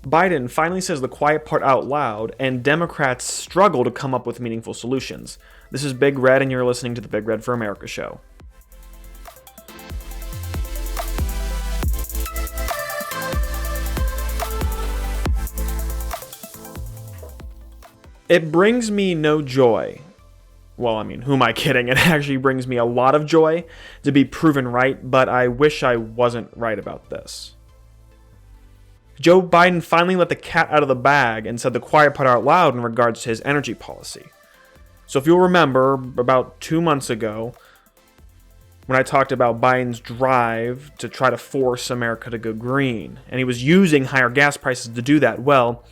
Biden finally says the quiet part out loud, and Democrats struggle to come up with meaningful solutions. This is Big Red, and you're listening to the Big Red for America show. It brings me no joy. Well, I mean, who am I kidding? It actually brings me a lot of joy to be proven right, but I wish I wasn't right about this. Joe Biden finally let the cat out of the bag and said the quiet part out loud in regards to his energy policy. So if you'll remember, about 2 months ago, when I talked about Biden's drive to try to force America to go green, and he was using higher gas prices to do that, well,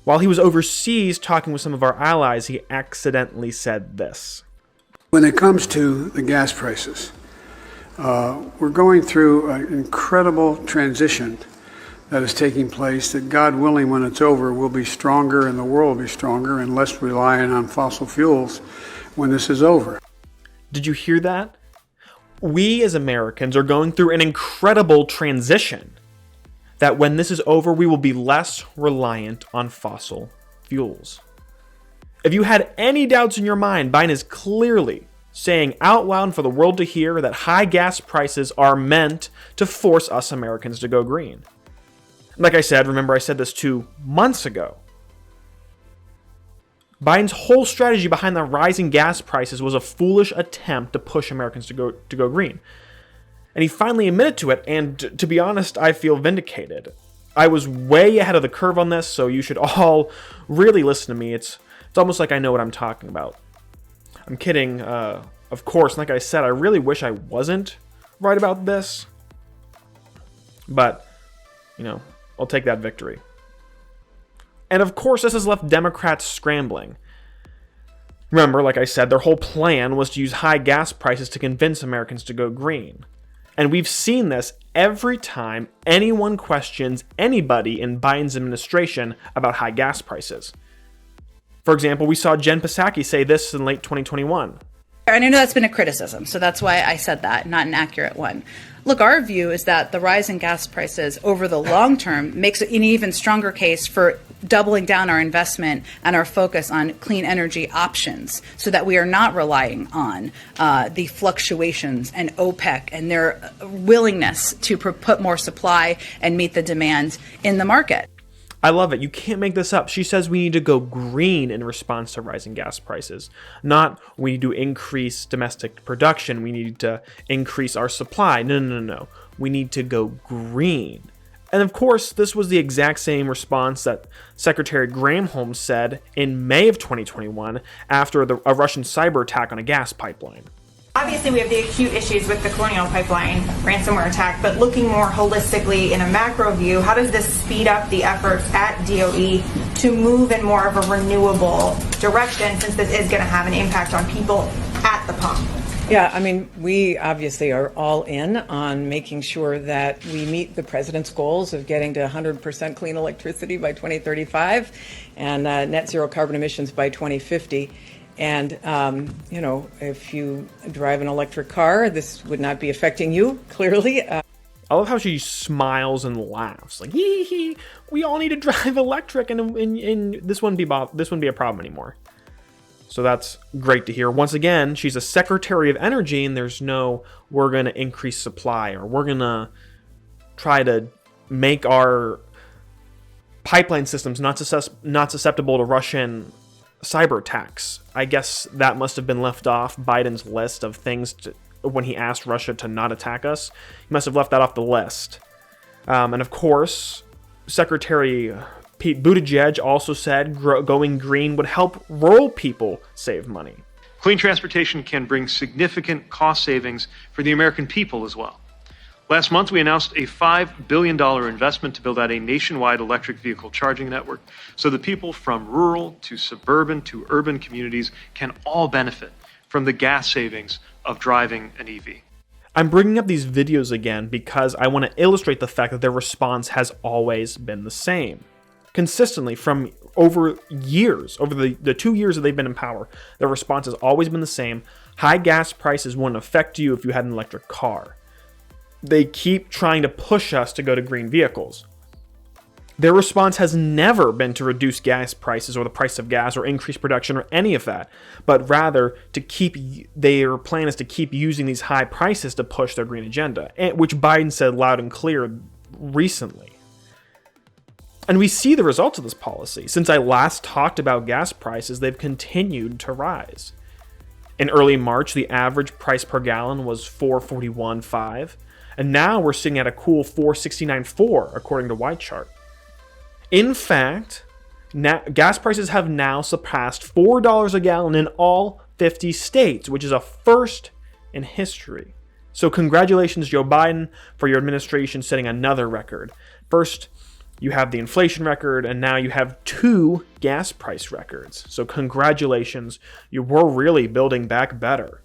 while he was overseas talking with some of our allies, he accidentally said this. When it comes to the gas prices, we're going through an incredible transition that is taking place that, God willing, when it's over, we'll be stronger and the world will be stronger and less reliant on fossil fuels when this is over. Did you hear that? We as Americans are going through an incredible transition. That when this is over, we will be less reliant on fossil fuels. If you had any doubts in your mind, Biden is clearly saying out loud for the world to hear that high gas prices are meant to force us Americans to go green. Like I said, remember I said this 2 months ago. Biden's whole strategy behind the rising gas prices was a foolish attempt to push Americans to go green. And he finally admitted to it, and to be honest, I feel vindicated. I was way ahead of the curve on this, so you should all really listen to me. It's almost like I know what I'm talking about. I'm kidding, of course. Like I said, I really wish I wasn't right about this. But, I'll take that victory. And of course, this has left Democrats scrambling. Remember, like I said, their whole plan was to use high gas prices to convince Americans to go green. And we've seen this every time anyone questions anybody in Biden's administration about high gas prices. For example, we saw Jen Psaki say this in late 2021. And I know that's been a criticism, so that's why I said that, not an accurate one. Look, our view is that the rise in gas prices over the long term makes an even stronger case for doubling down our investment and our focus on clean energy options so that we are not relying on the fluctuations and OPEC and their willingness to put more supply and meet the demand in the market. I love it. You can't make this up. She says we need to go green in response to rising gas prices. Not we need to increase domestic production. We need to increase our supply. No. We need to go green. And of course, this was the exact same response that Secretary Granholm said in May of 2021 after a Russian cyber attack on a gas pipeline. Obviously, we have the acute issues with the Colonial Pipeline ransomware attack, but looking more holistically in a macro view, how does this speed up the efforts at DOE to move in more of a renewable direction, since this is going to have an impact on people at the pump? Yeah, I mean, we obviously are all in on making sure that we meet the president's goals of getting to 100% clean electricity by 2035 and net zero carbon emissions by 2050. And, if you drive an electric car, this would not be affecting you, clearly. I love how she smiles and laughs. Like, hee, we all need to drive electric, and this wouldn't be a problem anymore. So that's great to hear. Once again, she's a Secretary of Energy, and there's no, we're going to increase supply, or we're going to try to make our pipeline systems not susceptible to Russian cyber attacks. I guess that must have been left off Biden's list of things when he asked Russia to not attack us. He must have left that off the list. And of course, Secretary Pete Buttigieg also said going green would help rural people save money. Clean transportation can bring significant cost savings for the American people as well. Last month, we announced a $5 billion investment to build out a nationwide electric vehicle charging network so that people from rural to suburban to urban communities can all benefit from the gas savings of driving an EV. I'm bringing up these videos again because I want to illustrate the fact that their response has always been the same. Consistently from over years, over the 2 years that they've been in power, their response has always been the same. High gas prices wouldn't affect you if you had an electric car. They keep trying to push us to go to green vehicles. Their response has never been to reduce gas prices or the price of gas or increase production or any of that, but rather their plan is to keep using these high prices to push their green agenda, which Biden said loud and clear recently. And we see the results of this policy. Since I last talked about gas prices, they've continued to rise. In early March, the average price per gallon was $4.41.5, and now we're sitting at a cool $4.69.4 according to White Chart. In fact, gas prices have now surpassed $4 a gallon in all 50 states, which is a first in history. So congratulations, Joe Biden, for your administration setting another record. First, you have the inflation record, and now you have 2 gas price records. So congratulations, you were really building back better.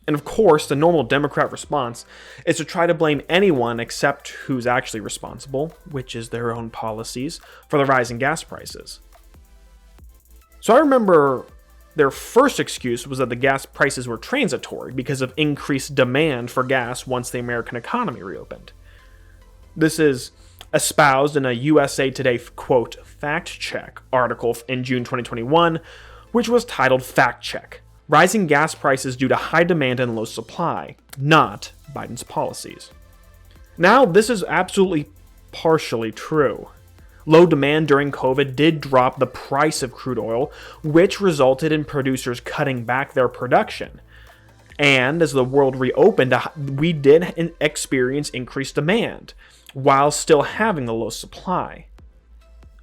And of course, the normal Democrat response is to try to blame anyone except who's actually responsible, which is their own policies, for the rise in gas prices. So I remember their first excuse was that the gas prices were transitory because of increased demand for gas once the American economy reopened. This is espoused in a USA Today, quote, fact check article in June 2021, which was titled Fact Check: Rising gas prices due to high demand and low supply, not Biden's policies. Now, this is absolutely partially true. Low demand during COVID did drop the price of crude oil, which resulted in producers cutting back their production. And as the world reopened, we did experience increased demand, while still having the low supply.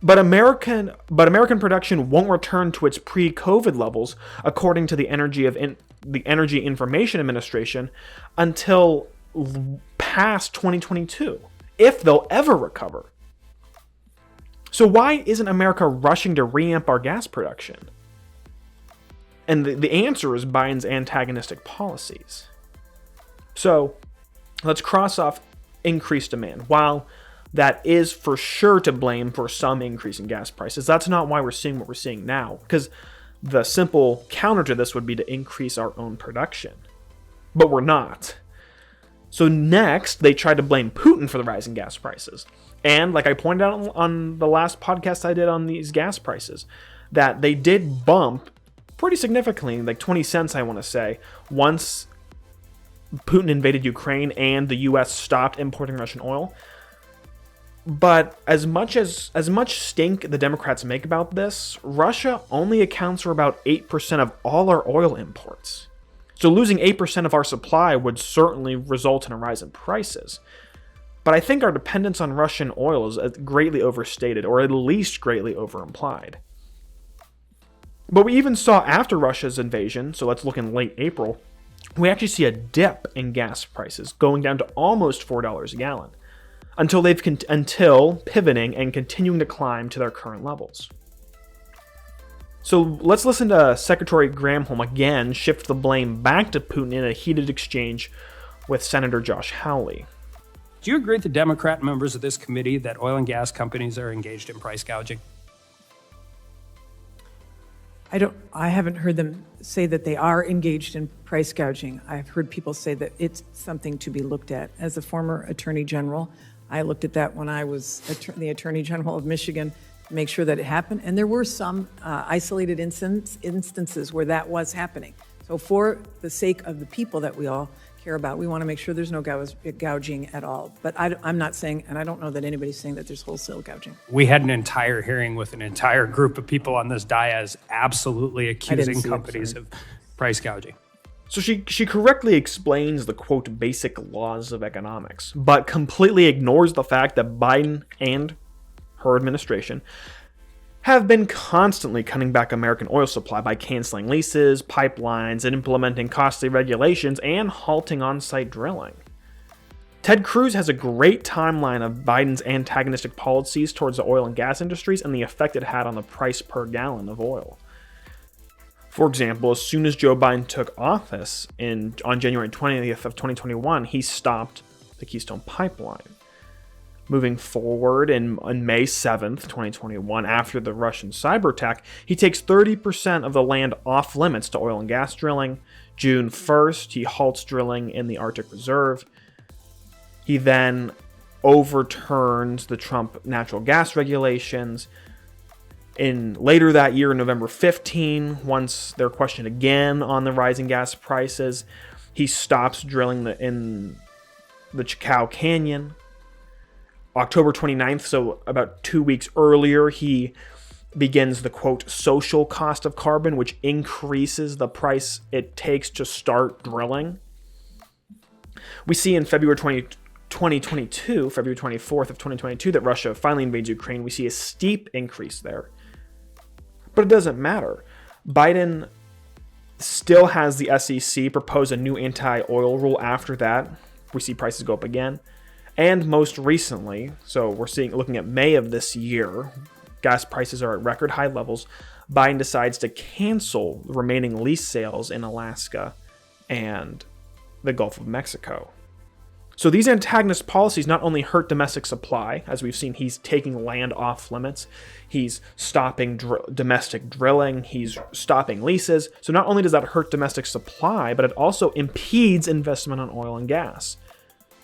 But American production won't return to its pre-COVID levels, according to the Energy Information Administration, until past 2022, if they'll ever recover. So why isn't America rushing to reamp our gas production? And the answer is Biden's antagonistic policies. So let's cross off increased demand. While that is for sure to blame for some increase in gas prices, that's not why we're seeing what we're seeing now, because the simple counter to this would be to increase our own production. But we're not. So next, they tried to blame Putin for the rise in gas prices. And like I pointed out on the last podcast I did on these gas prices, that they did bump pretty significantly, like 20 cents, I want to say, once Putin invaded Ukraine and the U.S. stopped importing Russian oil. But as much stink the Democrats make about this, Russia only accounts for about 8% of all our oil imports. So losing 8% of our supply would certainly result in a rise in prices. But I think our dependence on Russian oil is greatly overstated, or at least greatly overimplied. But we even saw after Russia's invasion, so let's look in late April, we actually see a dip in gas prices, going down to almost $4 a gallon, until pivoting and continuing to climb to their current levels. So let's listen to Secretary Granholm again shift the blame back to Putin in a heated exchange with Senator Josh Hawley. Do you agree with the Democrat members of this committee that oil and gas companies are engaged in price gouging? I haven't heard them say that they are engaged in price gouging. I've heard people say that it's something to be looked at. As a former attorney general, I looked at that when I was the attorney general of Michigan to make sure that it happened. And there were some isolated instances where that was happening. So for the sake of the people that we all care about, we want to make sure there's no gouging at all. But I'm not saying, and I don't know that anybody's saying that there's wholesale gouging. We had an entire hearing with an entire group of people on this dais absolutely accusing companies of price gouging. So she correctly explains the, quote, basic laws of economics, but completely ignores the fact that Biden and her administration have been constantly cutting back American oil supply by canceling leases, pipelines, and implementing costly regulations and halting on-site drilling. Ted Cruz has a great timeline of Biden's antagonistic policies towards the oil and gas industries and the effect it had on the price per gallon of oil. For example, as soon as Joe Biden took office on January 20th of 2021, he stopped the Keystone Pipeline. Moving forward, on May 7th, 2021, after the Russian cyber attack, he takes 30% of the land off limits to oil and gas drilling. June 1st, he halts drilling in the Arctic Reserve. He then overturns the Trump natural gas regulations. Later that year, November 15, once they're questioned again on the rising gas prices, he stops drilling in the Chicao Canyon. October 29th, so about 2 weeks earlier, he begins the, quote, social cost of carbon, which increases the price it takes to start drilling. We see in February 2022, February 24th of 2022, that Russia finally invades Ukraine. We see a steep increase there. But it doesn't matter. Biden still has the SEC propose a new anti-oil rule after that. We see prices go up again. And most recently, so we're looking at May of this year, gas prices are at record high levels. Biden decides to cancel the remaining lease sales in Alaska and the Gulf of Mexico. So these antagonist policies not only hurt domestic supply, as we've seen, he's taking land off limits, he's stopping domestic drilling, he's stopping leases. So not only does that hurt domestic supply, but it also impedes investment on oil and gas.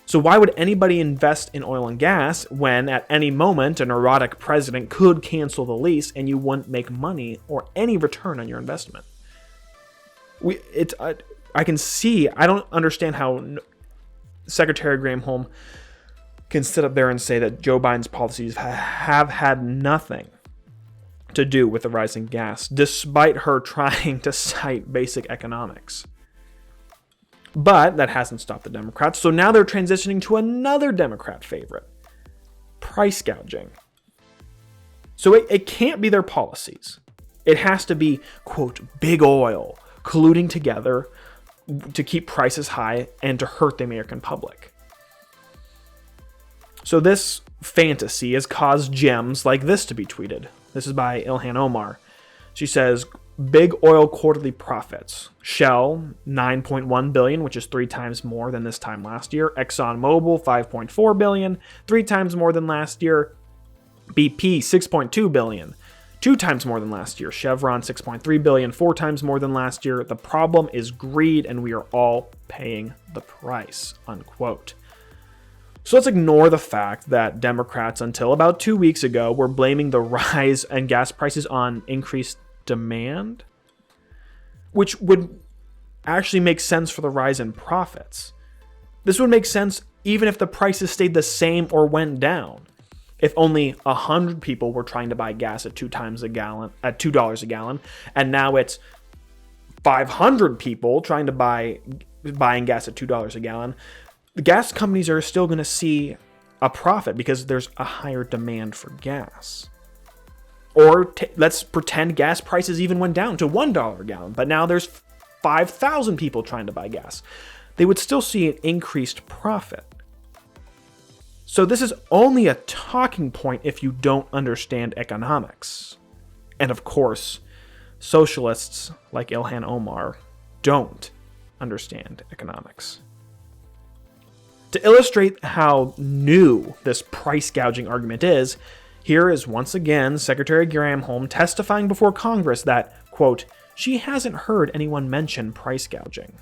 So why would anybody invest in oil and gas when at any moment a neurotic president could cancel the lease and you wouldn't make money or any return on your investment? I can see, I don't understand how Secretary Granholm can sit up there and say that Joe Biden's policies have had nothing to do with the rising gas, despite her trying to cite basic economics. But that hasn't stopped the Democrats, so now they're transitioning to another Democrat favorite, price gouging. So it can't be their policies. It has to be, quote, big oil colluding together to keep prices high and to hurt the American public. So this fantasy has caused gems like this to be tweeted. This is by Ilhan Omar. She says, big oil quarterly profits. Shell, $9.1 billion, which is 3 times more than this time last year. ExxonMobil, $5.4 billion, 3 times more than last year. BP, $6.2 billion, 2 times more than last year. Chevron, $6.3 billion, 4 times more than last year. The problem is greed, and we are all paying the price, unquote. So let's ignore the fact that Democrats, until about 2 weeks ago, were blaming the rise in gas prices on increased demand, which would actually make sense for the rise in profits. This would make sense even if the prices stayed the same or went down. If only 100 people were trying to buy gas at $2 a gallon, and now it's 500 people trying to buying gas at $2 a gallon, the gas companies are still going to see a profit because there's a higher demand for gas. Or let's pretend gas prices even went down to $1 a gallon, but now there's 5,000 people trying to buy gas. They would still see an increased profit. So this is only a talking point if you don't understand economics. And of course, socialists like Ilhan Omar don't understand economics. To illustrate how new this price gouging argument is, here is once again Secretary Granholm testifying before Congress that, quote, she hasn't heard anyone mention price gouging.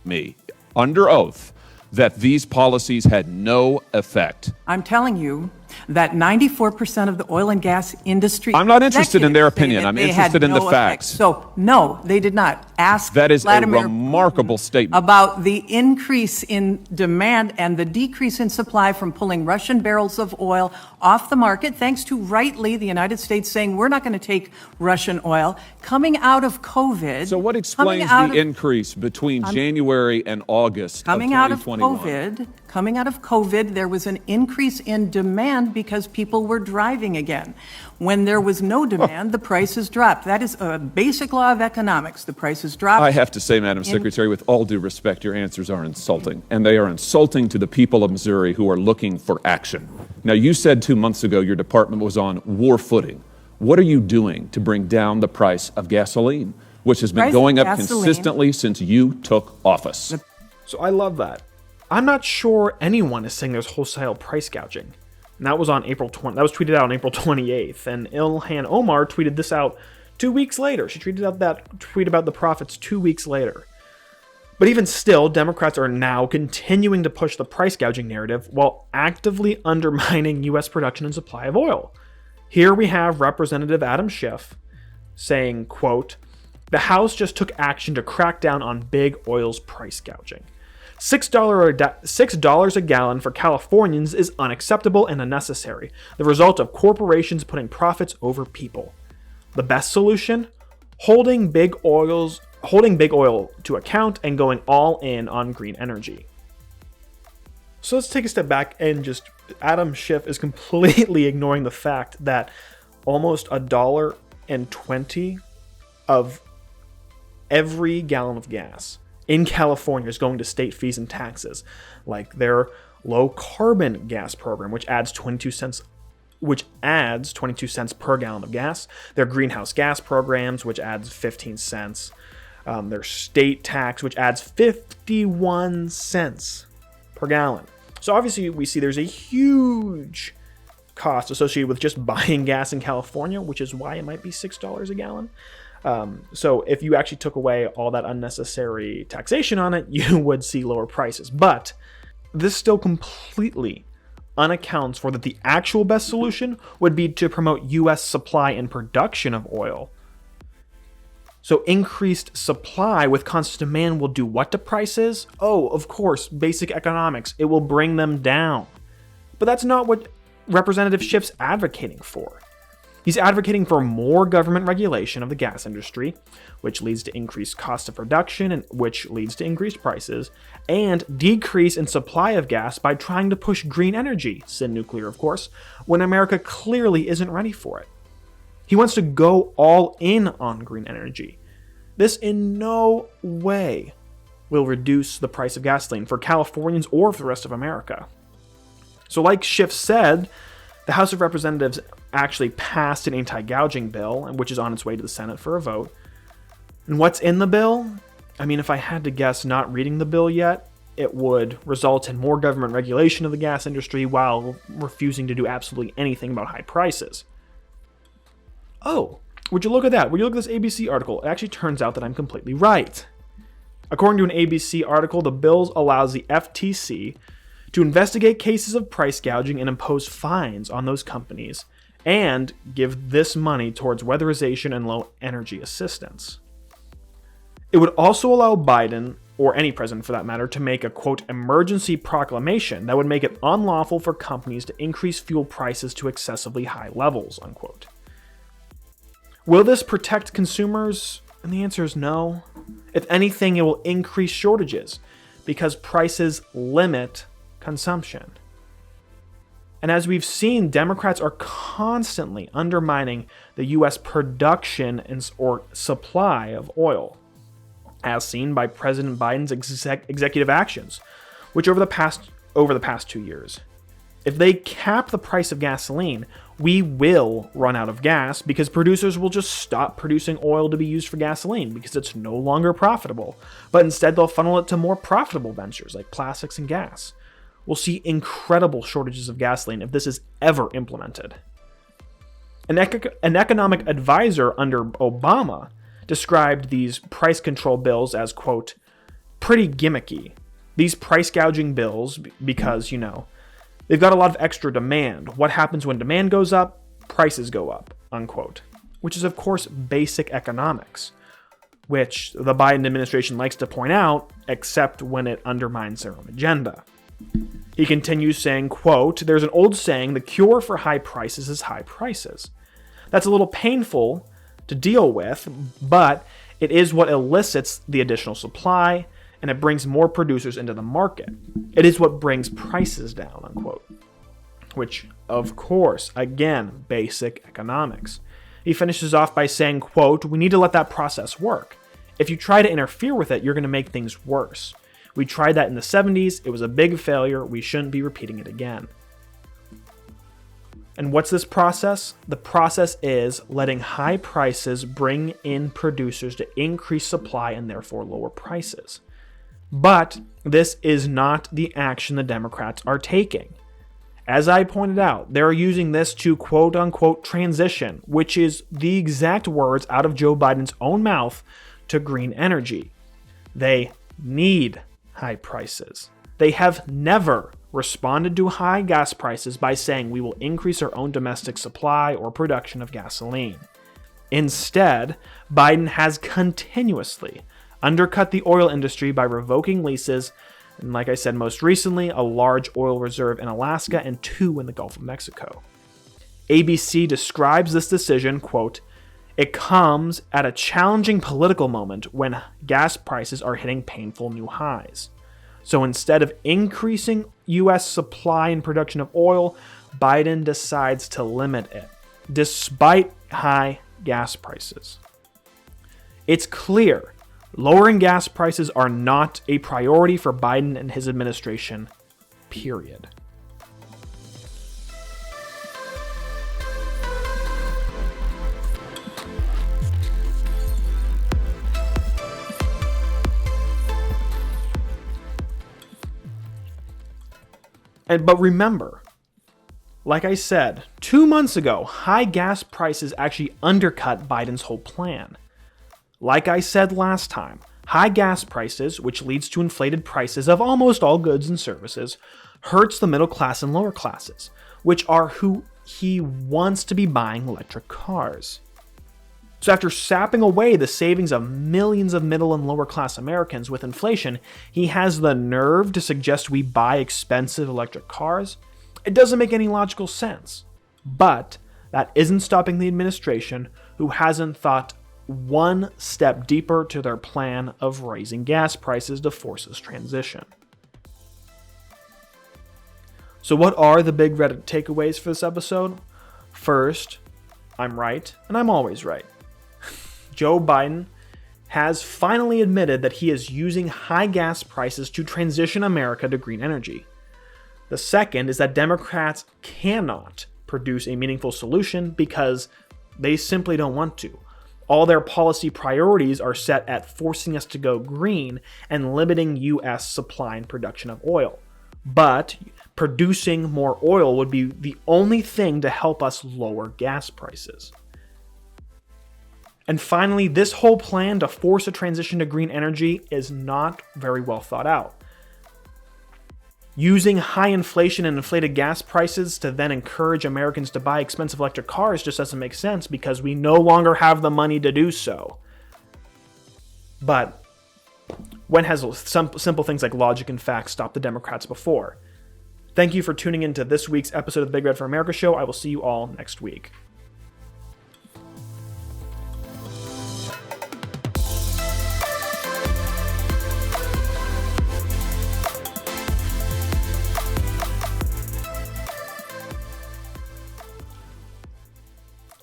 Me, under oath, that these policies had no effect. I'm telling you that 94% of the oil and gas industry... I'm not interested in their opinion. I'm interested in the facts. So, no, they did not. Ask That is Vladimir a remarkable statement. about the increase in demand and the decrease in supply from pulling Russian barrels of oil off the market, thanks to rightly the United States saying we're not going to take Russian oil. Coming out of COVID... So what explains the increase between January and August of 2021? Coming out of COVID, there was an increase in demand because people were driving again. When there was no demand, the prices dropped. That is a basic law of economics. The prices dropped. I have to say, Madam Secretary, with all due respect, your answers are insulting. And they are insulting to the people of Missouri who are looking for action. Now, you said 2 months ago your department was on war footing. What are you doing to bring down the price of gasoline, which has been going up consistently since you took office? So I love that. I'm not sure anyone is saying there's wholesale price gouging. And that was on April 20. That was tweeted out on April 28th. And Ilhan Omar tweeted this out 2 weeks later. She tweeted out that tweet about the profits 2 weeks later. But even still, Democrats are now continuing to push the price gouging narrative while actively undermining U.S. production and supply of oil. Here we have Representative Adam Schiff saying, quote, "The House just took action to crack down on big oil's price gouging. $6 a gallon for Californians is unacceptable and unnecessary, the result of corporations putting profits over people. The best solution? Holding big oil to account and going all in on green energy." So let's take a step back and Adam Schiff is completely ignoring the fact that almost $1.20 of every gallon of gas in California is going to state fees and taxes, like their low carbon gas program, which adds 22 cents per gallon of gas, their greenhouse gas programs, which adds 15 cents, their state tax, which adds 51 cents per gallon. So obviously we see there's a huge cost associated with just buying gas in California, which is why it might be $6 a gallon. So if you actually took away all that unnecessary taxation on it, you would see lower prices. But this still completely unaccounts for that the actual best solution would be to promote U.S. supply and production of oil. So increased supply with constant demand will do what to prices? Oh, of course, basic economics. It will bring them down. But that's not what Representative Schiff's advocating for. He's advocating for more government regulation of the gas industry, which leads to increased cost of production and which leads to increased prices, and decrease in supply of gas by trying to push green energy, sin nuclear of course, when America clearly isn't ready for it. He wants to go all in on green energy. This in no way will reduce the price of gasoline for Californians or for the rest of America. So like Schiff said, the House of Representatives actually passed an anti-gouging bill, which is on its way to the Senate for a vote. And what's in the bill? I mean, if I had to guess, not reading the bill yet, it would result in more government regulation of the gas industry while refusing to do absolutely anything about high prices. Oh, would you look at that? Would you look at this ABC article? It actually turns out that I'm completely right. According to an ABC article, the bill allows the FTC to investigate cases of price gouging and impose fines on those companies and give this money towards weatherization and low energy assistance. It would also allow Biden, or any president for that matter, to make a, quote, emergency proclamation that would make it unlawful for companies to increase fuel prices to excessively high levels, unquote. Will this protect consumers? And the answer is no. If anything, it will increase shortages because prices limit consumption. And as we've seen, Democrats are constantly undermining the U.S. production or supply of oil, as seen by President Biden's executive actions, which over the past 2 years. If they cap the price of gasoline, we will run out of gas because producers will just stop producing oil to be used for gasoline because it's no longer profitable. But instead, they'll funnel it to more profitable ventures like plastics and gas. We'll see incredible shortages of gasoline if this is ever implemented. An economic advisor under Obama described these price control bills as, quote, pretty gimmicky. These price gouging bills, because, they've got a lot of extra demand. What happens when demand goes up? Prices go up, unquote. Which is, of course, basic economics, which the Biden administration likes to point out, except when it undermines their own agenda. He continues saying, quote, there's an old saying, the cure for high prices is high prices. That's a little painful to deal with, but it is what elicits the additional supply, and it brings more producers into the market. It is what brings prices down, unquote. Which, of course, again, basic economics. He finishes off by saying, quote, we need to let that process work. If you try to interfere with it, you're going to make things worse. We tried that in the 70s. It was a big failure. We shouldn't be repeating it again. And what's this process? The process is letting high prices bring in producers to increase supply and therefore lower prices. But this is not the action the Democrats are taking. As I pointed out, they're using this to quote-unquote transition, which is the exact words out of Joe Biden's own mouth, to green energy. They need high prices. They have never responded to high gas prices by saying we will increase our own domestic supply or production of gasoline. Instead, Biden has continuously undercut the oil industry by revoking leases, and like I said, most recently, a large oil reserve in Alaska and 2 in the Gulf of Mexico. ABC describes this decision, quote, "It comes at a challenging political moment when gas prices are hitting painful new highs. So instead of increasing U.S. supply and production of oil, Biden decides to limit it, despite high gas prices." It's clear lowering gas prices are not a priority for Biden and his administration, period. But remember, like I said, 2 months ago, high gas prices actually undercut Biden's whole plan. Like I said last time, high gas prices, which leads to inflated prices of almost all goods and services, hurts the middle class and lower classes, which are who he wants to be buying electric cars. So after sapping away the savings of millions of middle and lower class Americans with inflation, he has the nerve to suggest we buy expensive electric cars? It doesn't make any logical sense. But that isn't stopping the administration, who hasn't thought one step deeper to their plan of raising gas prices to force this transition. So what are the big Reddit takeaways for this episode? First, I'm right, and I'm always right. Joe Biden has finally admitted that he is using high gas prices to transition America to green energy. The second is that Democrats cannot produce a meaningful solution because they simply don't want to. All their policy priorities are set at forcing us to go green and limiting U.S. supply and production of oil. But producing more oil would be the only thing to help us lower gas prices. And finally, this whole plan to force a transition to green energy is not very well thought out. Using high inflation and inflated gas prices to then encourage Americans to buy expensive electric cars just doesn't make sense because we no longer have the money to do so. But when has some simple things like logic and facts stopped the Democrats before? Thank you for tuning in to this week's episode of the Big Red for America show. I will see you all next week.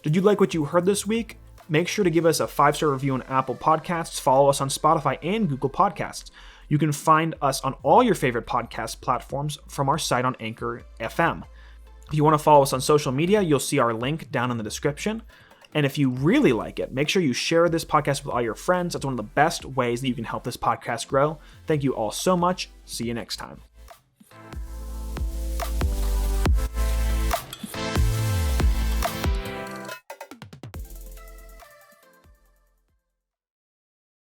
Did you like what you heard this week? Make sure to give us a 5-star review on Apple Podcasts, follow us on Spotify and Google Podcasts. You can find us on all your favorite podcast platforms from our site on Anchor FM. If you want to follow us on social media, you'll see our link down in the description. And if you really like it, make sure you share this podcast with all your friends. That's one of the best ways that you can help this podcast grow. Thank you all so much. See you next time.